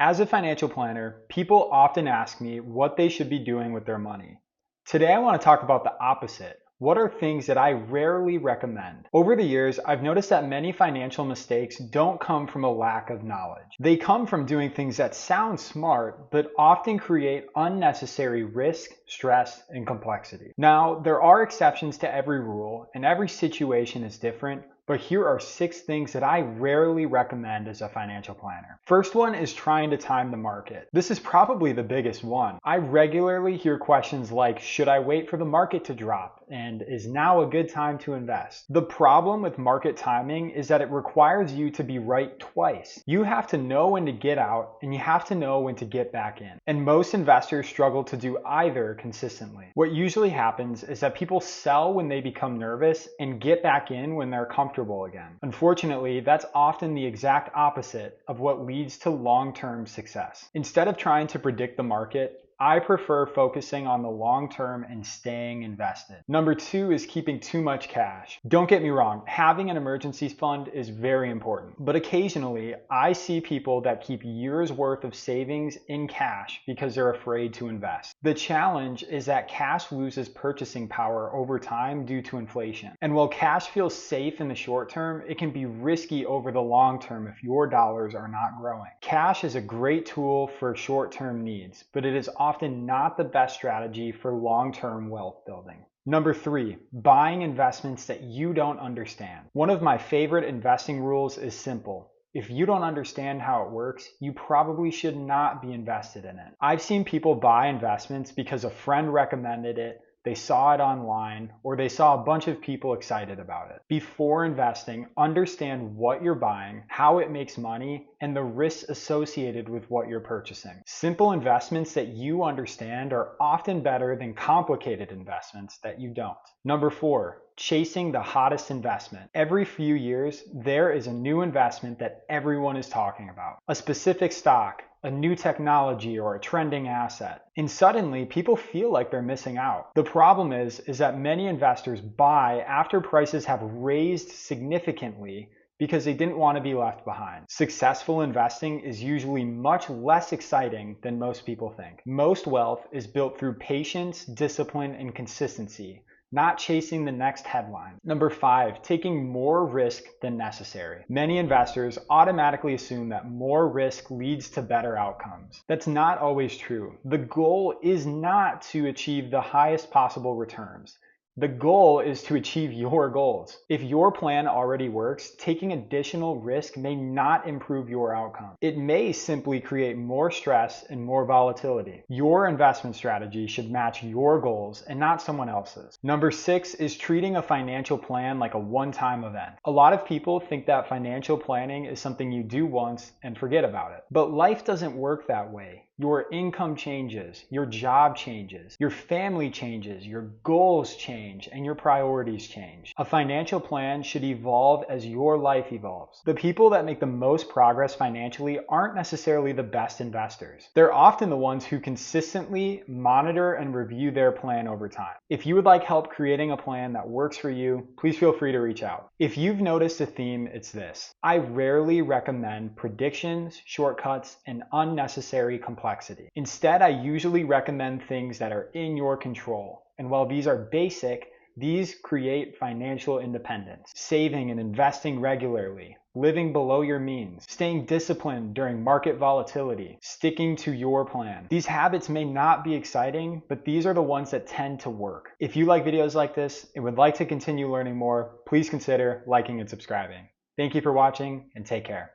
As a financial planner, people often ask me what they should be doing with their money. Today, I want to talk about the opposite. What are things that I rarely recommend? Over the years, I've noticed that many financial mistakes don't come from a lack of knowledge. They come from doing things that sound smart, but often create unnecessary risk, stress, and complexity. Now, there are exceptions to every rule, and every situation is different. But here are 6 things that I rarely recommend as a financial planner. First one is trying to time the market. This is probably the biggest one. I regularly hear questions like, should I wait for the market to drop? And is now a good time to invest? The problem with market timing is that it requires you to be right twice. You have to know when to get out and you have to know when to get back in. And most investors struggle to do either consistently. What usually happens is that people sell when they become nervous and get back in when they're comfortable again. Unfortunately, that's often the exact opposite of what leads to long-term success. Instead of trying to predict the market, I prefer focusing on the long term and staying invested. Number 2 is keeping too much cash. Don't get me wrong, having an emergency fund is very important, but occasionally I see people that keep years worth of savings in cash because they're afraid to invest. The challenge is that cash loses purchasing power over time due to inflation. And while cash feels safe in the short term, it can be risky over the long term if your dollars are not growing. Cash is a great tool for short-term needs, but it is often not the best strategy for long-term wealth building. Number 3, buying investments that you don't understand. One of my favorite investing rules is simple. If you don't understand how it works, you probably should not be invested in it. I've seen people buy investments because a friend recommended it, they saw it online, or they saw a bunch of people excited about it. Before investing, understand what you're buying, how it makes money, and the risks associated with what you're purchasing. Simple investments that you understand are often better than complicated investments that you don't. Number 4, chasing the hottest investment. Every few years, there is a new investment that everyone is talking about. A specific stock, a new technology, or a trending asset. And suddenly, people feel like they're missing out. The problem is that many investors buy after prices have raised significantly because they didn't want to be left behind. Successful investing is usually much less exciting than most people think. Most wealth is built through patience, discipline, and consistency, not chasing the next headline. Number 5, taking more risk than necessary. Many investors automatically assume that more risk leads to better outcomes. That's not always true. The goal is not to achieve the highest possible returns. The goal is to achieve your goals. If your plan already works, taking additional risk may not improve your outcome. It may simply create more stress and more volatility. Your investment strategy should match your goals and not someone else's. Number 6 is treating a financial plan like a one-time event. A lot of people think that financial planning is something you do once and forget about it. But life doesn't work that way. Your income changes, your job changes, your family changes, your goals change, and your priorities change. A financial plan should evolve as your life evolves. The people that make the most progress financially aren't necessarily the best investors. They're often the ones who consistently monitor and review their plan over time. If you would like help creating a plan that works for you, please feel free to reach out. If you've noticed a theme, it's this. I rarely recommend predictions, shortcuts, and unnecessary complexity. Instead, I usually recommend things that are in your control. And while these are basic, these create financial independence. Saving and investing regularly, living below your means, staying disciplined during market volatility, sticking to your plan. These habits may not be exciting, but these are the ones that tend to work. If you like videos like this and would like to continue learning more, please consider liking and subscribing. Thank you for watching and take care.